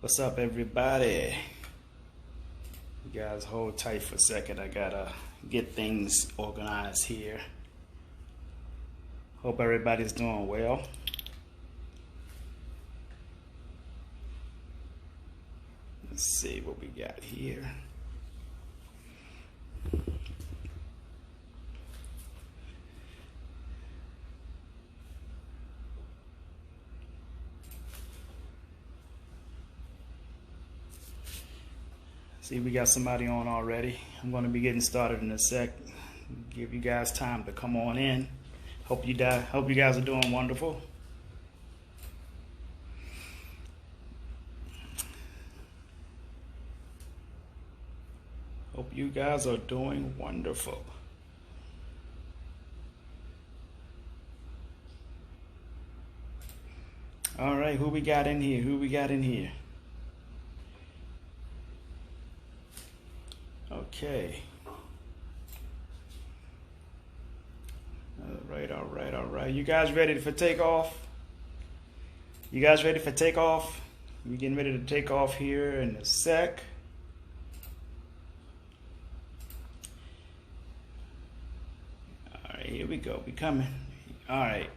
What's up, everybody? You guys hold tight for a second. I gotta get things organized here. Hope everybody's doing well. Let's see what we got here. See, we got somebody on already. I'm going to be getting started in a sec. Give you guys time to come on in. Hope you guys are doing wonderful. Hope you guys are doing wonderful. All right, who we got in here? Who we got in here? Okay. All right. You guys ready for takeoff? You guys ready for takeoff? We're getting ready to take off here in a sec. All right, here we go. We coming. All right.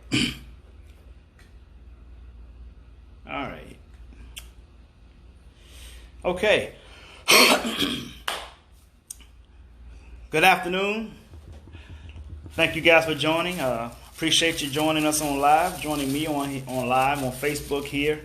All right. Okay. Good afternoon. Thank you guys for joining. Appreciate you joining us on live, joining me on live on Facebook here.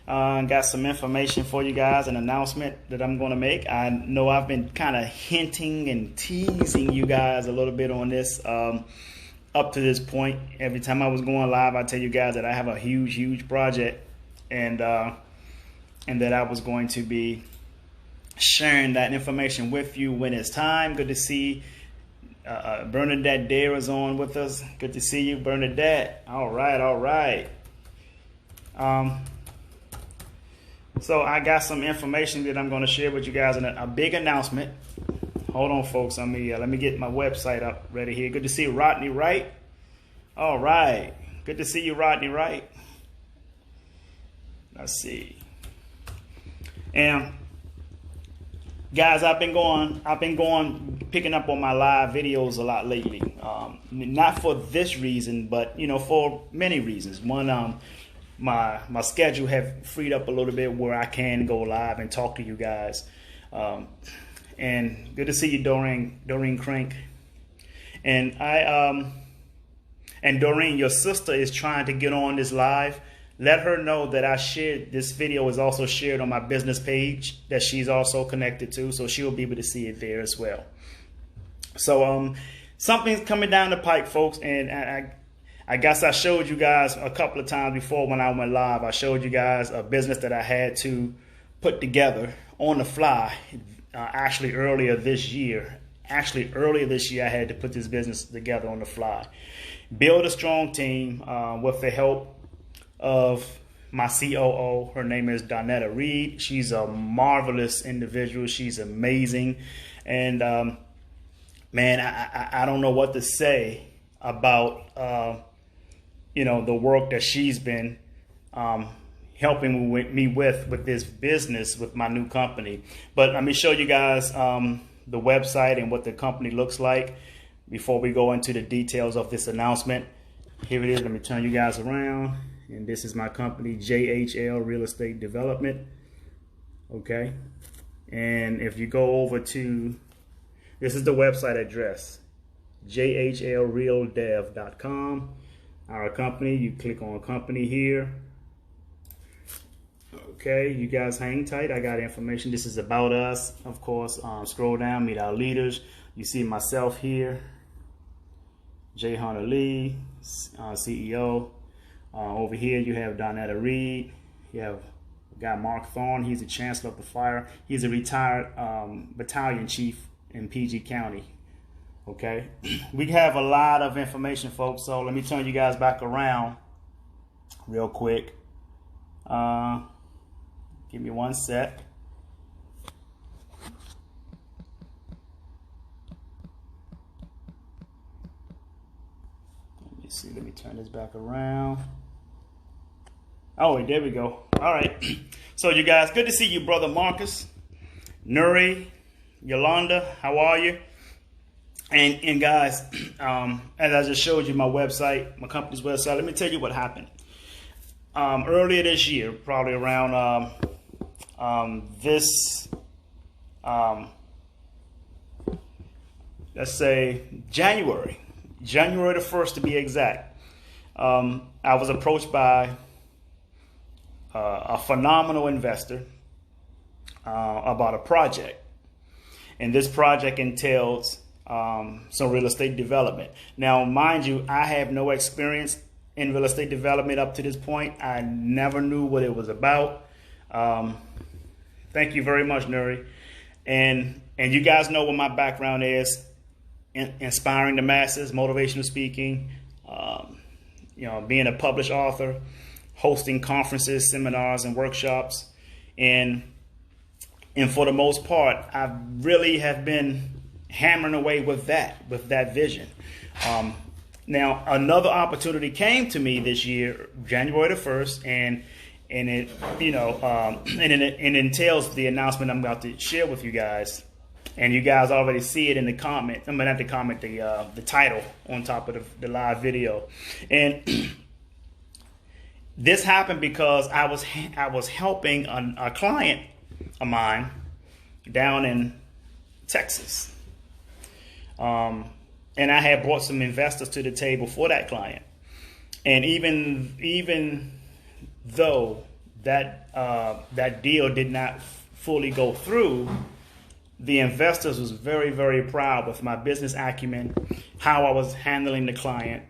Got some information for you guys, an announcement that I'm going to make. I know I've been kind of hinting and teasing you guys a little bit on this up to this point. Every time I was going live, I tell you guys that I have a huge project, and that I was going to be sharing that information with you when it's time. Good to see Bernadette Dare is on with us. Good to see you, Bernadette. All right. So I got some information that I'm going to share with you guys in a big announcement. Hold on, folks. Let me get my website up ready here. Good to see Rodney Wright. All right. Good to see you, Rodney Wright. Let's see. And guys, I've been picking up on my live videos a lot lately. Not for this reason, but for many reasons. One, my schedule have freed up a little bit where I can go live and talk to you guys. And good to see you, Doreen Crank. And and Doreen, your sister is trying to get on this live. Let her know that I shared this video is also shared on my business page that she's also connected to, so she'll be able to see it there as well. So something's coming down the pipe, folks, and I guess I showed you guys a couple of times before when I went live. I showed you guys a business that I had to put together on the fly. Actually, earlier this year, I had to put this business together on the fly. Build a strong team with the help of my COO. Her name is Donetta Reed. She's a marvelous individual. She's amazing. And man, I don't know what to say about the work that she's been helping me with this business, with my new company. But let me show you guys the website and what the company looks like before we go into the details of this announcement. Here it is. Let me turn you guys around. And this is my company, JHL Real Estate Development. Okay. And if you go over to, this is the website address, jhlrealdev.com. Our company, you click on company here. Okay, you guys hang tight. I got information. This is about us, of course. Scroll down, meet our leaders. You see myself here, Jay Hunter Lee, CEO. Over here you have Donetta Reed. You have guy Mark Thorne. He's the Chancellor of the Fire. He's a retired battalion chief in PG County. Okay, we have a lot of information, folks. So let me turn you guys back around real quick. Give me one sec. Let me see. Let me turn this back around. Oh, there we go. All right. So you guys, good to see you, brother Marcus, Nuri, Yolanda. How are you? And guys, as I just showed you my website, my company's website, let me tell you what happened. Earlier this year, probably around let's say January the 1st to be exact, I was approached by a phenomenal investor about a project. And this project entails some real estate development. Now, mind you, I have no experience in real estate development up to this point. I never knew what it was about. Thank you very much, Nuri. And you guys know what my background is: inspiring the masses, motivational speaking, being a published author, hosting conferences, seminars, and workshops. And for the most part, I really have been hammering away with that vision. Now, another opportunity came to me this year, January the 1st, and it it entails the announcement I'm about to share with you guys. And you guys already see it in the comment. I mean, not the comment, the title on top of the live video. And this happened because I was helping a client of mine down in Texas. And I had brought some investors to the table for that client. And even though that deal did not fully go through, the investors was very, very proud with my business acumen, how I was handling the client,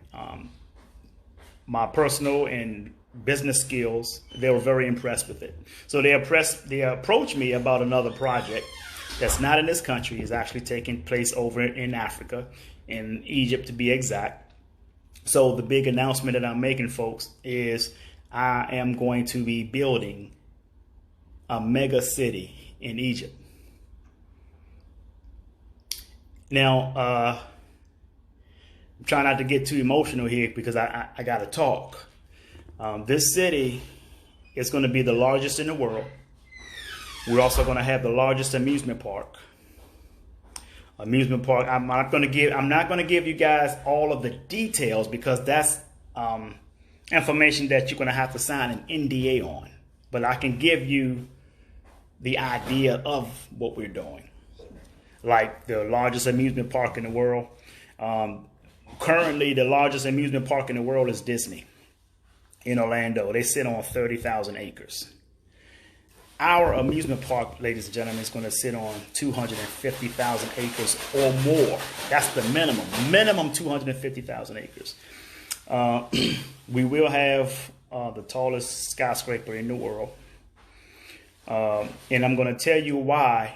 my personal and business skills. They were very impressed with it. So they approached me about another project that's not in this country. Is actually taking place over in Africa, in Egypt to be exact. So the big announcement that I'm making, folks, is I am going to be building a mega city in Egypt. Now, I'm trying not to get too emotional here because I got to talk. This city is going to be the largest in the world. We're also going to have the largest amusement park. I'm not going to give you guys all of the details because that's information that you're going to have to sign an NDA on. But I can give you the idea of what we're doing. Like the largest amusement park in the world. Currently, the largest amusement park in the world is Disney in Orlando. They sit on 30,000 acres. Our amusement park, ladies and gentlemen, is going to sit on 250,000 acres or more. That's the minimum 250,000 acres. We will have the tallest skyscraper in the world. And I'm going to tell you why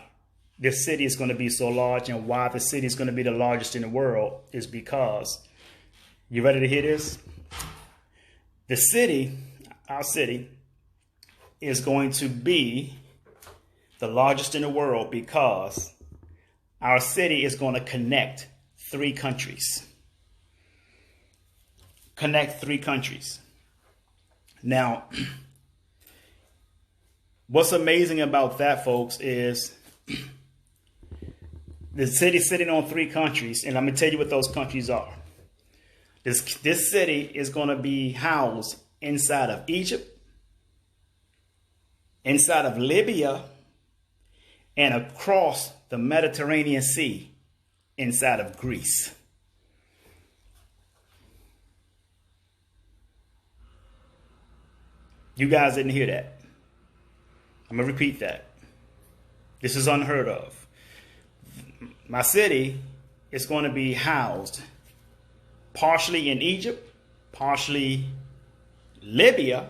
this city is going to be so large and why the city is going to be the largest in the world is because, you ready to hear this? The city, our city, is going to be the largest in the world because our city is going to connect 3 countries. Connect 3 countries. Now, what's amazing about that, folks, is the city sitting on 3 countries, and I'm going to tell you what those countries are. This city is going to be housed inside of Egypt, inside of Libya, and across the Mediterranean Sea inside of Greece. You guys didn't hear that. I'm going to repeat that. This is unheard of. My city is going to be housed partially in Egypt, partially Libya,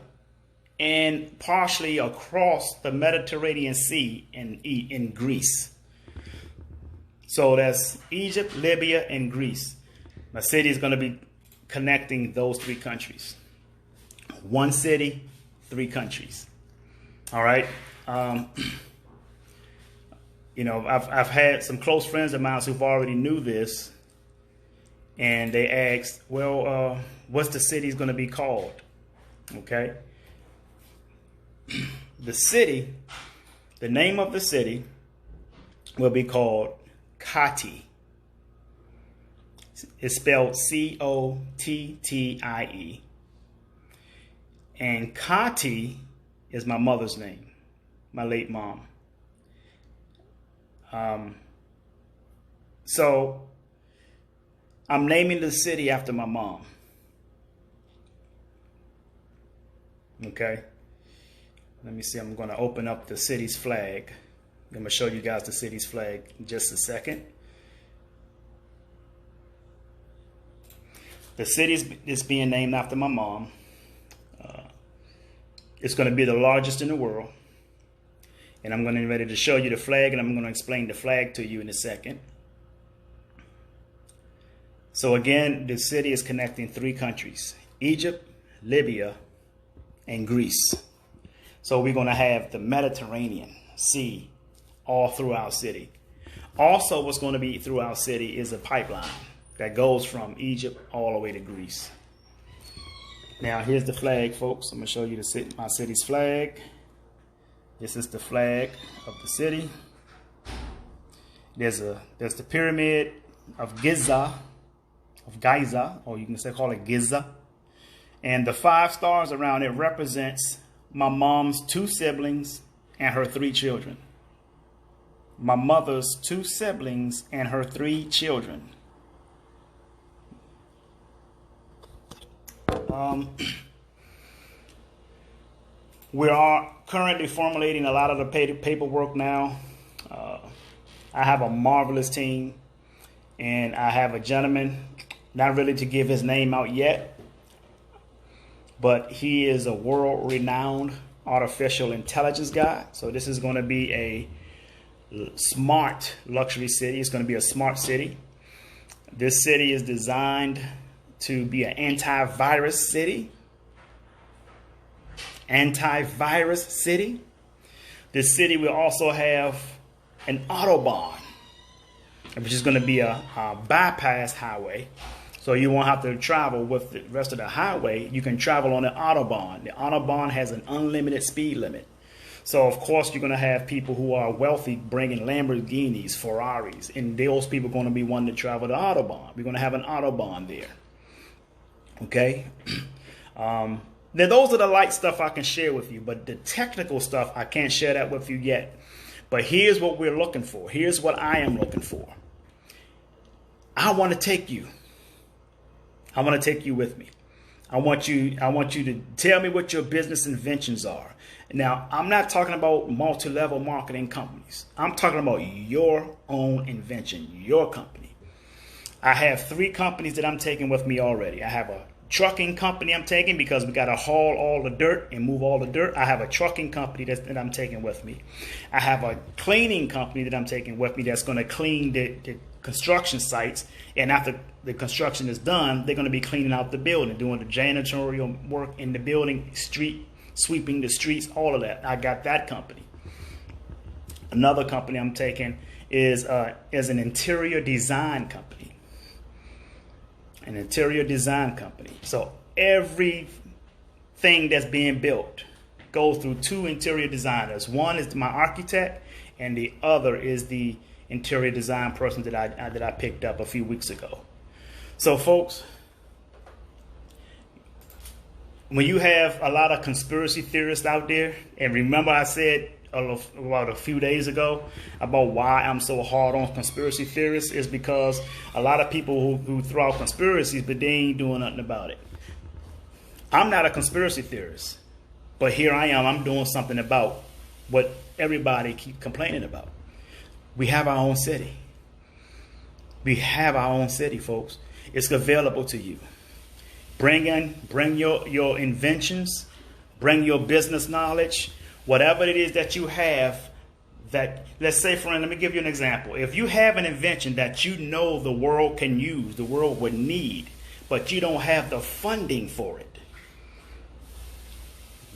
and partially across the Mediterranean Sea in Greece. So that's Egypt, Libya, and Greece. My city is going to be connecting those 3 countries. 1 city, 3 countries. All right. I've had some close friends of mine who've already knew this, and they asked, well, what's the city's going to be called? Okay. the city, the name of the city will be called Cotttie. It's spelled Cottie. And Cotttie is my mother's name, my late mom. So I'm naming the city after my mom. Okay. Let me see. I'm going to open up the city's flag. I'm going to show you guys the city's flag in just a second. The city is being named after my mom. It's going to be the largest in the world. And I'm going to be ready to show you the flag, and I'm going to explain the flag to you in a second. So again, the city is connecting 3 countries: Egypt, Libya, and Greece. So we're going to have the Mediterranean Sea all through our city. Also, what's going to be through our city is a pipeline that goes from Egypt all the way to Greece. Now, here's the flag, folks. I'm going to show you my city's flag. This is the flag of the city. There's the pyramid of Giza, or you can call it Giza. And the 5 stars around it represents my mom's 2 siblings and her 3 children. My mother's 2 siblings and her 3 children. We are currently formulating a lot of the paperwork now. I have a marvelous team, and I have a gentleman, not really to give his name out yet, but he is a world-renowned artificial intelligence guy. So this is going to be a smart luxury city. It's going to be a smart city. This city is designed to be an antivirus city. Antivirus city. This city will also have an autobahn, which is going to be a bypass highway. So you won't have to travel with the rest of the highway. You can travel on the Autobahn. The Autobahn has an unlimited speed limit. So, of course, you're going to have people who are wealthy bringing Lamborghinis, Ferraris, and those people are going to be wanting to travel the Autobahn. We're going to have an Autobahn there. Okay? Now, those are the light stuff I can share with you, but the technical stuff, I can't share that with you yet. But here's what we're looking for. Here's what I am looking for. I want to take you. I want to take you with me. I want you to tell me what your business inventions are. Now, I'm not talking about multi-level marketing companies. I'm talking about your own invention, your company. I have 3 companies that I'm taking with me already. I have a trucking company I'm taking because we got to haul all the dirt and move all the dirt. I have a trucking company that I'm taking with me. I have a cleaning company that I'm taking with me that's going to clean the construction sites. And after the construction is done, they're going to be cleaning out the building, doing the janitorial work in the building, sweeping the streets, all of that. I got that company. Another company I'm taking is an interior design company. An interior design company. So everything that's being built goes through 2 interior designers. One is my architect, and the other is the interior design person that I picked up a few weeks ago. So, folks, when you have a lot of conspiracy theorists out there, and remember I said about a few days ago about why I'm so hard on conspiracy theorists, is because a lot of people who throw out conspiracies, but they ain't doing nothing about it. I'm not a conspiracy theorist, but here I am. I'm doing something about what everybody keep complaining about. We have our own city. We have our own city, folks. It's available to you. Bring your inventions, bring your business knowledge, whatever it is that you have. That, let's say, friend, let me give you an example. If you have an invention that you know the world can use, the world would need, but you don't have the funding for it,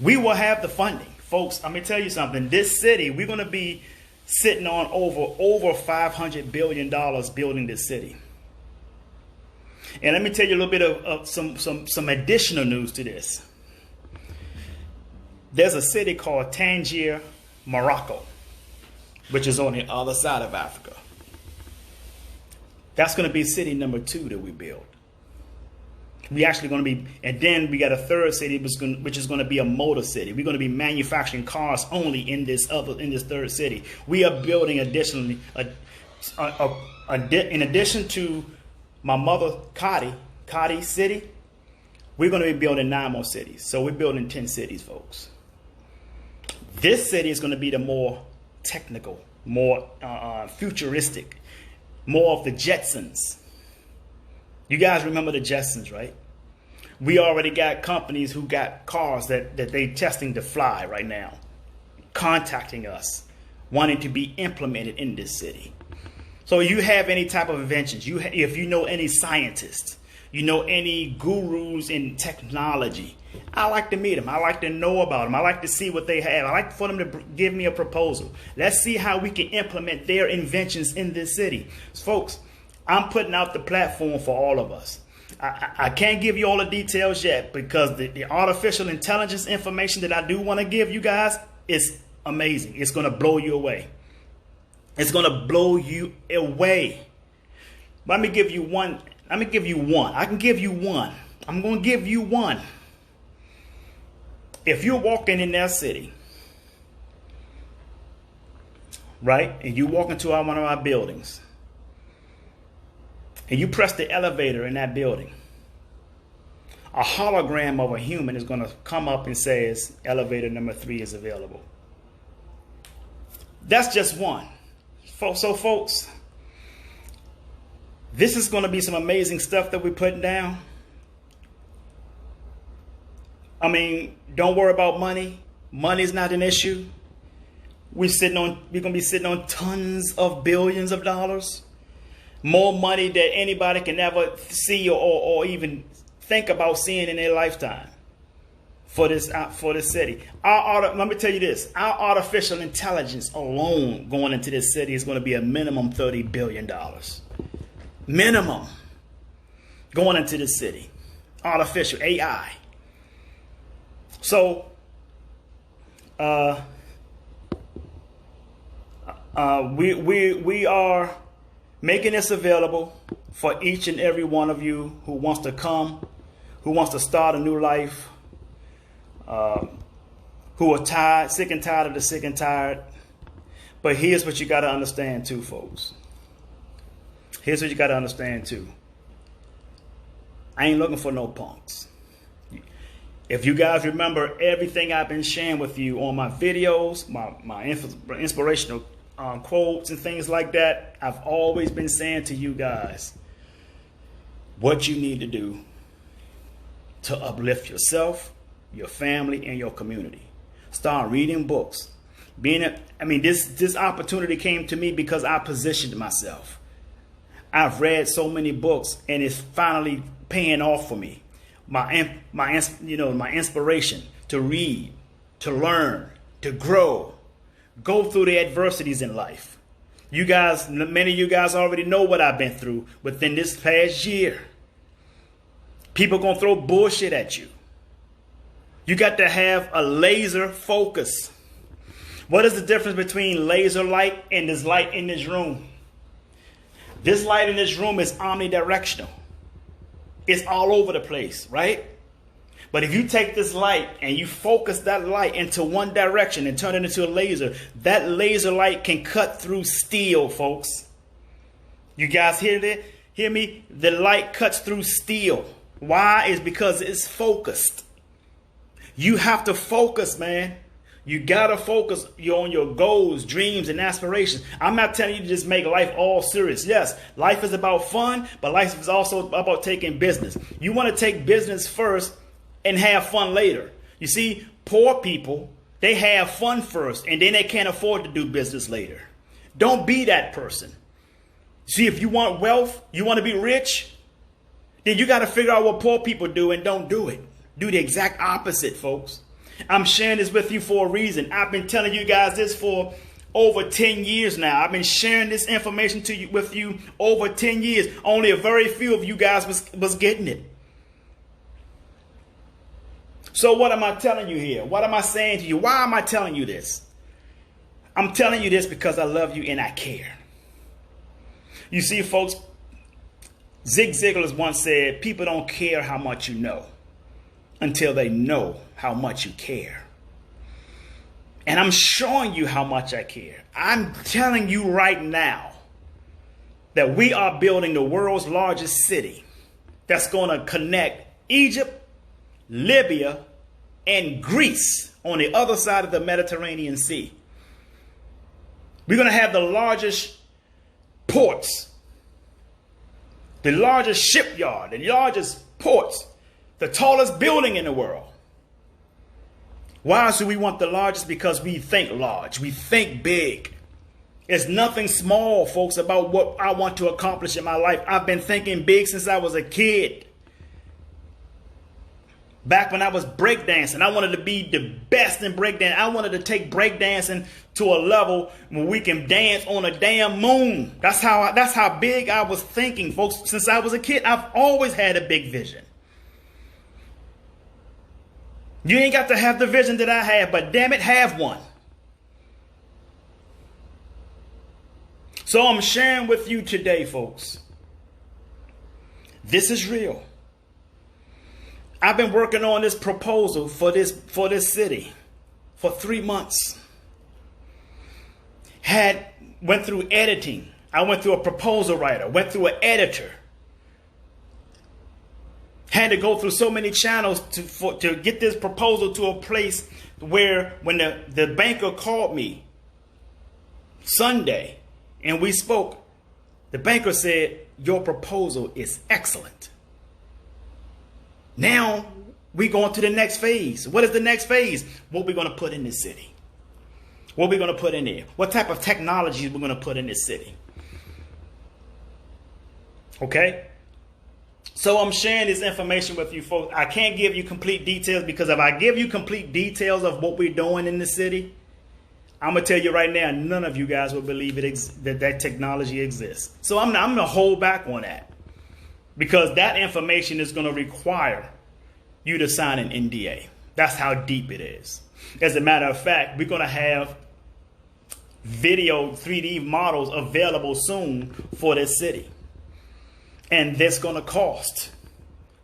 we will have the funding. Folks, let me tell you something. This city, we're going to be sitting on over $500 billion building this city. And let me tell you a little bit of some additional news to this. There's a city called Tangier, Morocco, which is on the other side of Africa. That's going to be city number 2 that we build. We actually going to be, and then we got a third city, which is going to be a motor city. We're going to be manufacturing cars only in this third city. We are building additionally, in addition to my mother Cadi city, we're going to be building 9 more cities. So we're building 10 cities, folks. This city is going to be the more technical, more futuristic, more of the Jetsons. You guys remember the Jetsons, right? We already got companies who got cars that they testing to fly right now, contacting us, wanting to be implemented in this city. So you have any type of inventions, if you know any scientists, you know any gurus in technology, I like to meet them. I like to know about them. I like to see what they have. I like for them to give me a proposal. Let's see how we can implement their inventions in this city. Folks, I'm putting out the platform for all of us. I can't give you all the details yet because the artificial intelligence information that I do want to give you guys is amazing. It's going to blow you away. It's going to blow you away. Let me give you one. I can give you one. I'm going to give you one. If you're walking in that city, right, and you walk into one of our buildings, and you press the elevator in that building, a hologram of a human is going to come up and says, elevator number 3 is available. That's just one. So folks, this is going to be some amazing stuff that we're putting down. I mean, don't worry about money. Money is not an issue. We're going to be sitting on tons of billions of dollars. More money than anybody can ever see or even think about seeing in their lifetime for this city. Let me tell you this. Our artificial intelligence alone going into this city is going to be a minimum $30 billion. Minimum going into this city. Artificial AI. So, we are making this available for each and every one of you who wants to come, who wants to start a new life, who are tired, sick and tired of the sick and tired. But here's what you got to understand too, folks. Here's what you got to understand too. I ain't looking for no punks. If you guys remember everything I've been sharing with you on my videos, my inspirational quotes and things like that, I've always been saying to you guys what you need to do to uplift yourself, your family, and your community. Start reading books. This opportunity came to me because I positioned myself. I've read so many books, and it's finally paying off for me. My inspiration to read, to learn, to grow, go through the adversities in life. You guys, many of you guys already know what I've been through within this past year. People gonna throw bullshit at you. You got to have a laser focus. What is the difference between laser light and this light in this room? This light in this room is omnidirectional. It's all over the place, right? But if you take this light and you focus that light into one direction and turn it into a laser, that laser light can cut through steel, folks. You guys hear that? Hear me? The light cuts through steel. Why? Is because it's focused. You have to focus, man. You got to focus on your goals, dreams, and aspirations. I'm not telling you to just make life all serious. Yes, life is about fun, but life is also about taking business. You want to take business first and have fun later. You see, poor people, they have fun first, and then they can't afford to do business later. Don't be that person. See, if you want wealth, you want to be rich, then you got to figure out what poor people do and don't do it. Do the exact opposite, folks. I'm sharing this with you for a reason. I've been telling you guys this for over 10 years now. I've been sharing this information with you over 10 years. Only a very few of you guys was getting it. So what am I telling you here? What am I saying to you? Why am I telling you this? I'm telling you this because I love you and I care. You see, folks, Zig Ziglar once said, people don't care how much you know until they know how much you care. And I'm showing you how much I care. I'm telling you right now that we are building the world's largest city that's going to connect Egypt, Libya, and Greece on the other side of the Mediterranean Sea. We're going to have the largest ports, the largest shipyard, the largest ports, the tallest building in the world. Why do we want the largest? Because we think large. We think big. There's nothing small, folks, about what I want to accomplish in my life. I've been thinking big since I was a kid. Back when I was breakdancing, I wanted to be the best in breakdancing. I wanted to take breakdancing to a level where we can dance on a damn moon. That's how big I was thinking, folks. Since I was a kid, I've always had a big vision. You ain't got to have the vision that I have, but damn it, have one. So I'm sharing with you today, folks. This is real. I've been working on this proposal for this city for 3 months. Went through editing. I went through a proposal writer, went through an editor. Had to go through so many channels to get this proposal to a place where when the banker called me Sunday and we spoke, the banker said, your proposal is excellent. Now we're going to the next phase. What is the next phase? What we're going to put in this city. What we're going to put in there. What type of technologies we're going to put in this city. Okay? So I'm sharing this information with you folks. I can't give you complete details because if I give you complete details of what we're doing in the city, I'm going to tell you right now, none of you guys will believe that technology exists. So I'm going to hold back on that because that information is going to require you to sign an NDA. That's how deep it is. As a matter of fact, we're going to have video 3D models available soon for this city. And that's going to cost.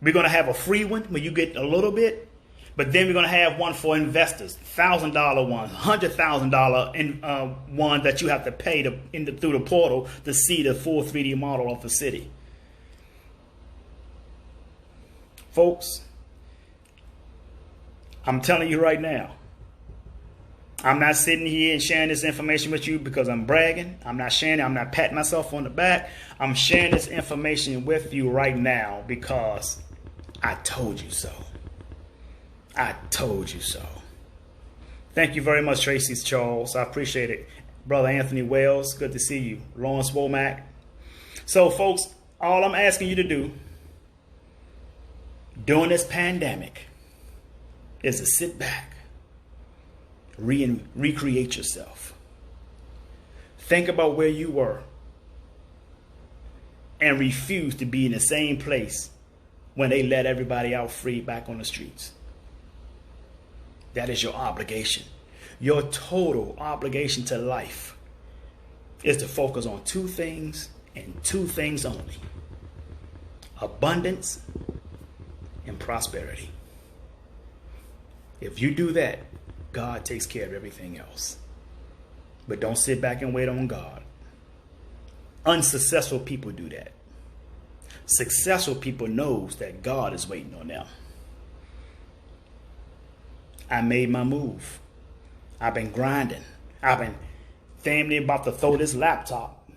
We're going to have a free one where you get a little bit, but then we're going to have one for investors, $1,000 one, $100,000 one that you have to pay through the portal to see the full 3D model of the city. Folks, I'm telling you right now, I'm not sitting here and sharing this information with you because I'm bragging. I'm not sharing it. I'm not patting myself on the back. I'm sharing this information with you right now because I told you so. I told you so. Thank you very much, Tracy Charles. I appreciate it. Brother Anthony Wells, good to see you. Lawrence Womack. So, folks, all I'm asking you to do during this pandemic is to sit back. Recreate yourself. Think about where you were and refuse to be in the same place when they let everybody out free back on the streets. That is your obligation. Your total obligation to life is to focus on 2 things and 2 things only: abundance and prosperity. If you do that, God takes care of everything else. But don't sit back and wait on God. Unsuccessful people do that. Successful people knows that God is waiting on them. I made my move. I've been grinding. I've been family about to throw this laptop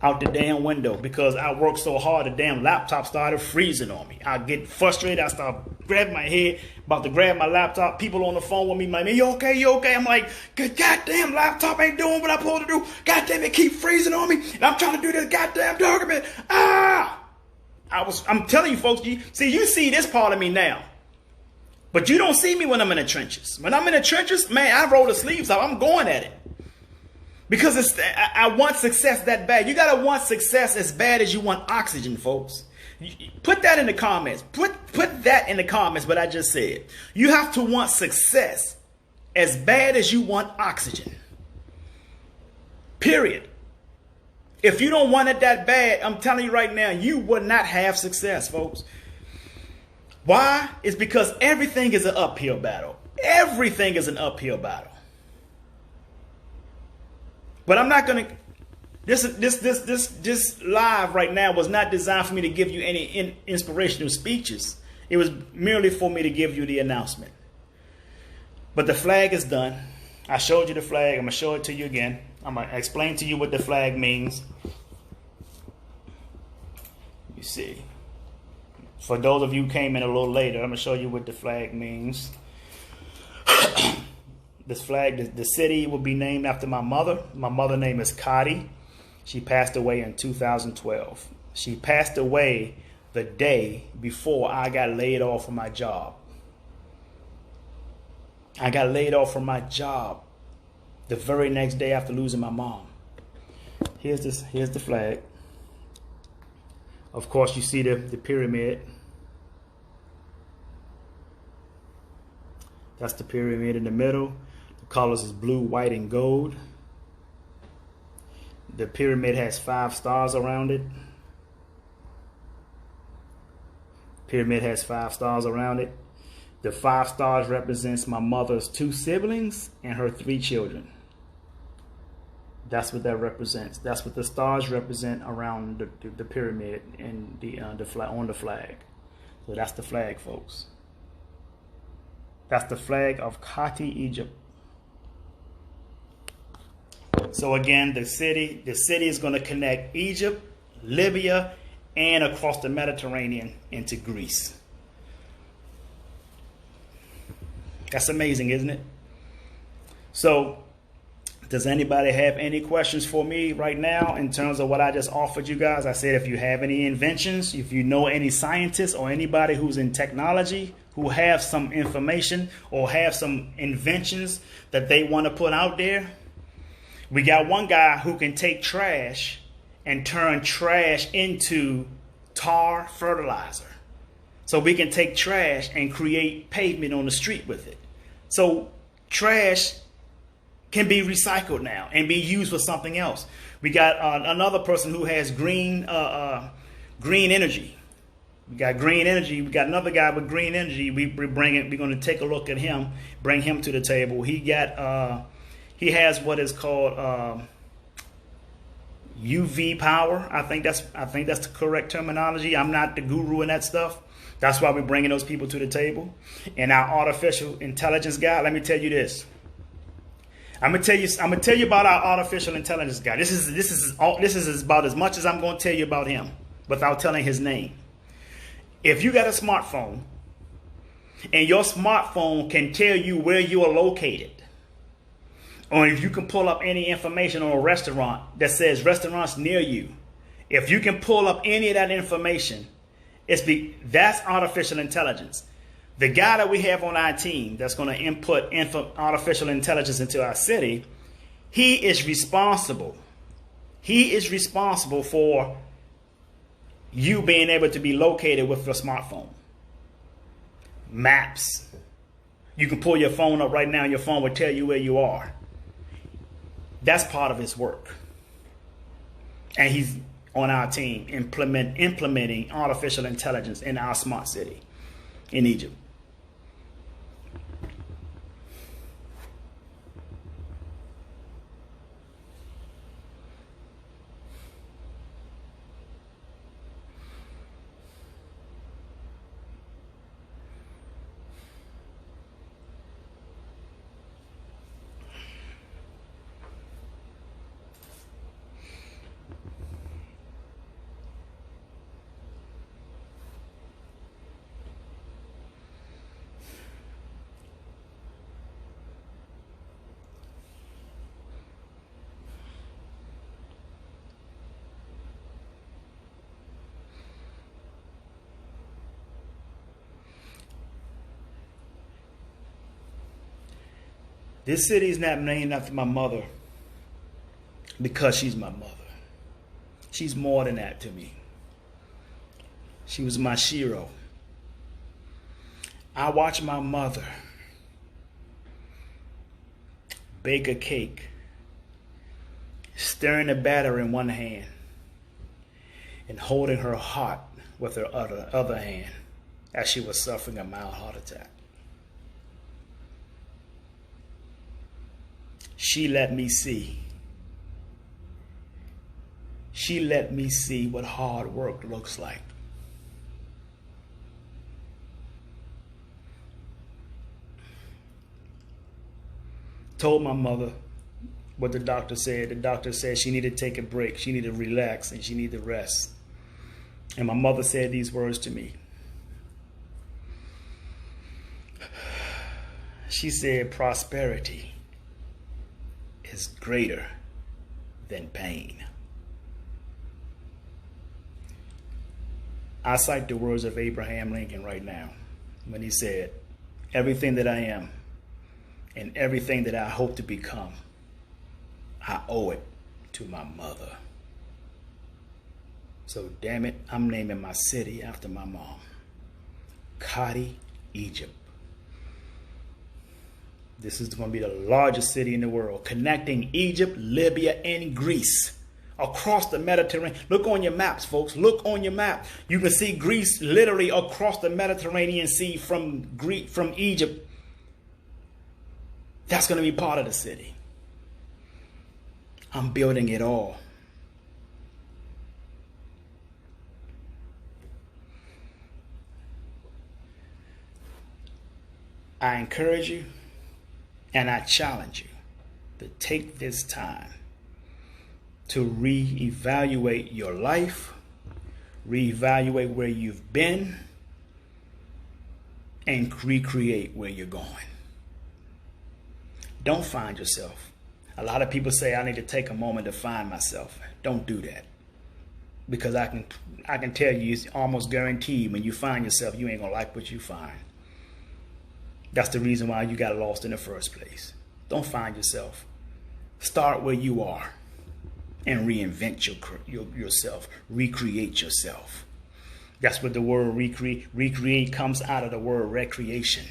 out the damn window because I worked so hard the damn laptop started freezing on me. I get frustrated. I start grabbing my head, about to grab my laptop. People on the phone with me like, man, you okay? You okay? I'm like, goddamn laptop ain't doing what I'm supposed to do. Goddamn it, keep freezing on me. And I'm trying to do this goddamn document. I'm telling you folks, you see this part of me now. But you don't see me when I'm in the trenches. When I'm in the trenches, man, I roll the sleeves up. I'm going at it. Because I want success that bad. You got to want success as bad as you want oxygen, folks. Put that in the comments. Put that in the comments, what I just said. You have to want success as bad as you want oxygen. Period. If you don't want it that bad, I'm telling you right now, you will not have success, folks. Why? It's because everything is an uphill battle. Everything is an uphill battle. But I'm not going to... This live right now was not designed for me to give you any inspirational speeches. It was merely for me to give you the announcement. But the flag is done. I showed you the flag. I'm going to show it to you again. I'm going to explain to you what the flag means. You see. For those of you who came in a little later, I'm going to show you what the flag means. This flag, the city will be named after my mother. My mother's name is Kati. She passed away in 2012. She passed away the day before I got laid off from my job. I got laid off from my job the very next day after losing my mom. Here's the flag. Of course, you see the pyramid. That's the pyramid in the middle. The colors is blue, white, and gold. The pyramid has 5 stars around it. Pyramid has 5 stars around it. The 5 stars represents my mother's 2 siblings and her 3 children. That's what that represents. That's what the stars represent around the pyramid and the flag on the flag. So that's the flag, folks. That's the flag of Kati, Egypt. So again, the city is going to connect Egypt, Libya, and across the Mediterranean into Greece. That's amazing, isn't it? So, does anybody have any questions for me right now in terms of what I just offered you guys? I said if you have any inventions, if you know any scientists or anybody who's in technology who have some information or have some inventions that they want to put out there. We got one guy who can take trash and turn trash into tar fertilizer. So we can take trash and create pavement on the street with it. So trash can be recycled now and be used for something else. We got another person who has green energy. We got green energy. We got another guy with green energy. We're going to take a look at him, bring him to the table. He has what is called UV power. I think that's the correct terminology. I'm not the guru in that stuff. That's why we're bringing those people to the table. And our artificial intelligence guy, let me tell you this. I'm gonna tell you about our artificial intelligence guy. This is about as much as I'm going to tell you about him without telling his name. If you got a smartphone and your smartphone can tell you where you are located, or if you can pull up any information on a restaurant that says restaurants near you, if you can pull up any of that information, that's artificial intelligence. The guy that we have on our team that's going to input artificial intelligence into our city, he is responsible. He is responsible for you being able to be located with your smartphone. Maps. You can pull your phone up right now and your phone will tell you where you are. That's part of his work. And he's on our team implementing artificial intelligence in our smart city in Egypt. This city is not named after my mother because she's my mother. She's more than that to me. She was my shero. I watched my mother bake a cake, stirring the batter in one hand and holding her heart with her other hand as she was suffering a mild heart attack. She let me see. She let me see what hard work looks like. Told my mother what the doctor said. The doctor said she needed to take a break. She needed to relax and she needed to rest. And my mother said these words to me. She said, prosperity is greater than pain. I cite the words of Abraham Lincoln right now when he said, everything that I am and everything that I hope to become, I owe it to my mother. So damn it, I'm naming my city after my mom. Kati, Egypt. This is going to be the largest city in the world, connecting Egypt, Libya, and Greece across the Mediterranean. Look on your maps, folks. Look on your map. You can see Greece literally across the Mediterranean Sea from Egypt. That's going to be part of the city. I'm building it all. I encourage you and I challenge you to take this time to reevaluate your life, reevaluate where you've been, and recreate where you're going. Don't find yourself. A lot of people say I need to take a moment to find myself. Don't do that. Because I can tell you, it's almost guaranteed when you find yourself, you ain't gonna like what you find. That's the reason why you got lost in the first place. Don't find yourself. Start where you are and reinvent yourself. Recreate yourself. That's what the word recreate comes out of the word recreation.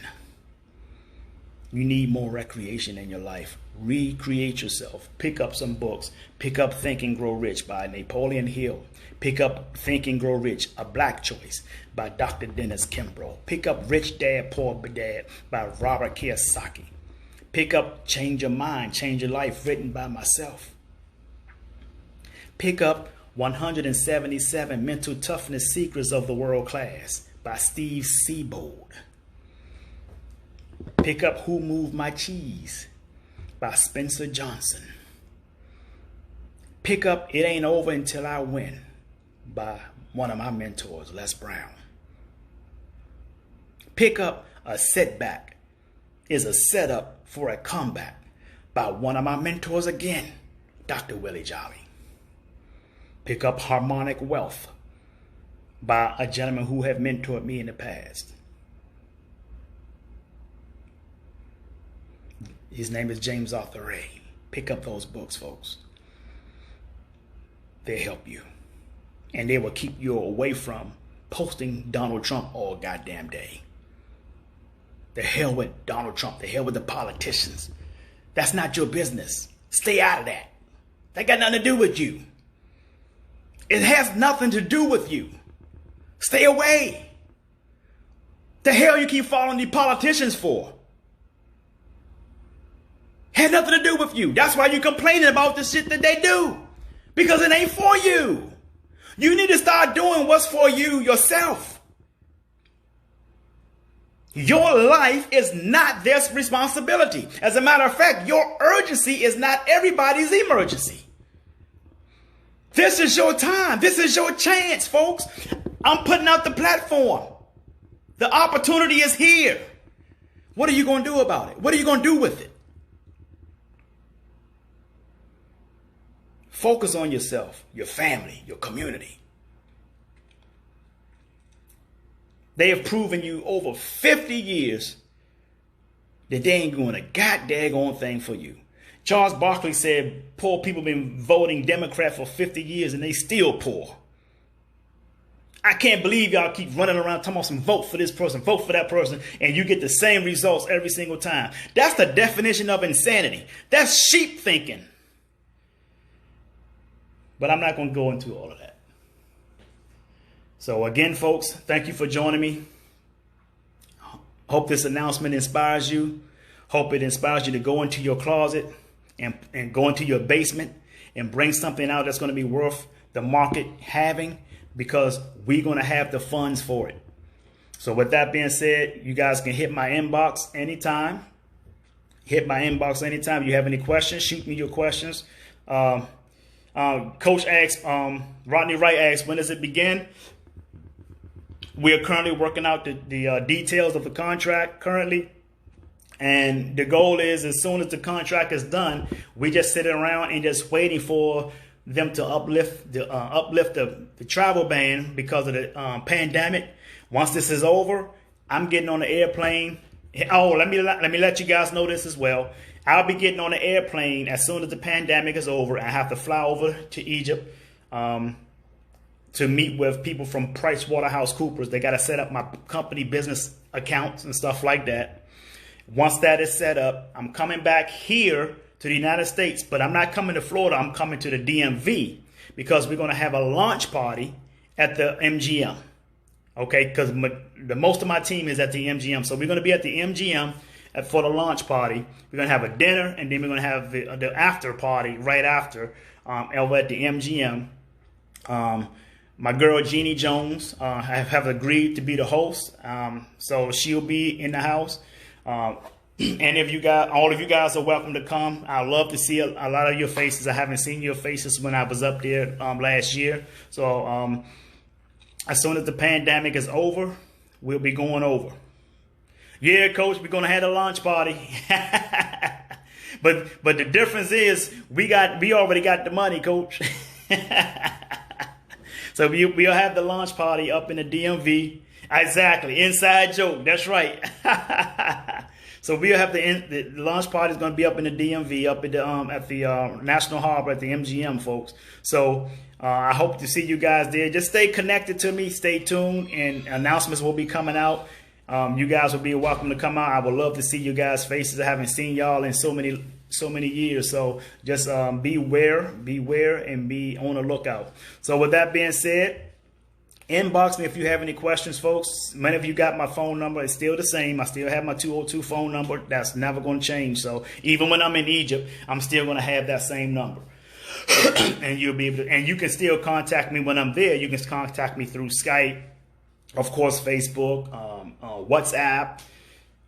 You need more recreation in your life. Recreate yourself. Pick up some books. Pick up Think and Grow Rich by Napoleon Hill. Pick up Think and Grow Rich, A Black Choice by Dr. Dennis Kimbro. Pick up Rich Dad, Poor Dad by Robert Kiyosaki. Pick up Change Your Mind, Change Your Life, written by myself. Pick up 177 Mental Toughness Secrets of the World Class by Steve Siebold. Pick up Who Moved My Cheese by Spencer Johnson. Pick up It Ain't Over Until I Win by one of my mentors, Les Brown. Pick up A Setback is a Setup for a Comeback by one of my mentors again, Dr. Willie Jolly. Pick up Harmonic Wealth by a gentleman who have mentored me in the past. His name is James Arthur Ray. Pick up those books, folks. They help you. And they will keep you away from posting Donald Trump all goddamn day. The hell with Donald Trump. The hell with the politicians. That's not your business. Stay out of that. That got nothing to do with you. It has nothing to do with you. Stay away. The hell you keep following these politicians for? Had nothing to do with you. That's why you're complaining about the shit that they do. Because it ain't for you. You need to start doing what's for you yourself. Your life is not their responsibility. As a matter of fact, your urgency is not everybody's emergency. This is your time. This is your chance, folks. I'm putting out the platform. The opportunity is here. What are you going to do about it? What are you going to do with it? Focus on yourself, your family, your community. They have proven you over 50 years that they ain't doing a goddamn thing for you. Charles Barkley said poor people been voting Democrat for 50 years and they still poor. I can't believe y'all keep running around talking about some vote for this person, vote for that person, and you get the same results every single time. That's the definition of insanity. That's sheep thinking. But I'm not going to go into all of that. So again, folks, thank you for joining me. Hope this announcement inspires you. Hope it inspires you to go into your closet and go into your basement and bring something out that's going to be worth the market having, because we're going to have the funds for it. So with that being said, you guys can hit my inbox anytime. Hit my inbox anytime. You have any questions, shoot me your questions. Coach asks, Rodney Wright asks, when does it begin? We are currently working out the details of the contract currently. And the goal is, as soon as the contract is done, we just sitting around and just waiting for them to uplift the travel ban because of the pandemic. Once this is over, I'm getting on the airplane. Oh, let me let you guys know this as well. I'll be getting on the airplane as soon as the pandemic is over. I have to fly over to Egypt to meet with people from PricewaterhouseCoopers. They got to set up my company business accounts and stuff like that. Once that is set up, I'm coming back here to the United States, but I'm not coming to Florida. I'm coming to the DMV because we're going to have a launch party at the MGM. Okay, because most of my team is at the MGM. So we're going to be at the MGM for the launch party. We're going to have a dinner, and then we're going to have the after party right after over at the MGM. My girl, Jeannie Jones, have agreed to be the host. So she'll be in the house. And if you guys, all of you guys are welcome to come. I love to see a lot of your faces. I haven't seen your faces when I was up there last year. So as soon as the pandemic is over, we'll be going over. Yeah, Coach, we're gonna have a launch party. but the difference is we already got the money, Coach. So we'll have the launch party up in the DMV. Exactly. Inside joke. That's right. So we'll have the launch party is going to be up in the DMV, up at the National Harbor at the MGM, folks. So I hope to see you guys there. Just stay connected to me. Stay tuned, and announcements will be coming out. You guys will be welcome to come out. I would love to see you guys' faces. I haven't seen y'all in so many years. So just beware, and be on the lookout. So with that being said, inbox me if you have any questions, folks. Many of you got my phone number. It's still the same. I still have my 202 phone number. That's never going to change. So even when I'm in Egypt, I'm still going to have that same number. And you'll be able to, and you can still contact me when I'm there. You can contact me through Skype, of course, Facebook, WhatsApp,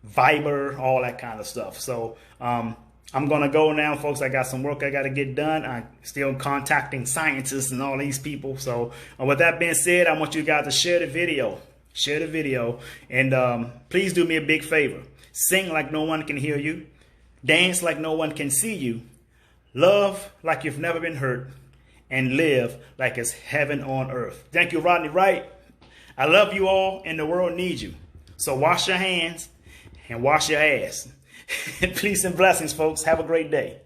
Viber, all that kind of stuff. So I'm going to go now, folks. I got some work I got to get done. I'm still contacting scientists and all these people. So with that being said, I want you guys to share the video. Share the video. And please do me a big favor. Sing like no one can hear you. Dance like no one can see you. Love like you've never been hurt. And live like it's heaven on earth. Thank you, Rodney Wright. I love you all, and the world needs you. So wash your hands and wash your ass. Peace and blessings, folks. Have a great day.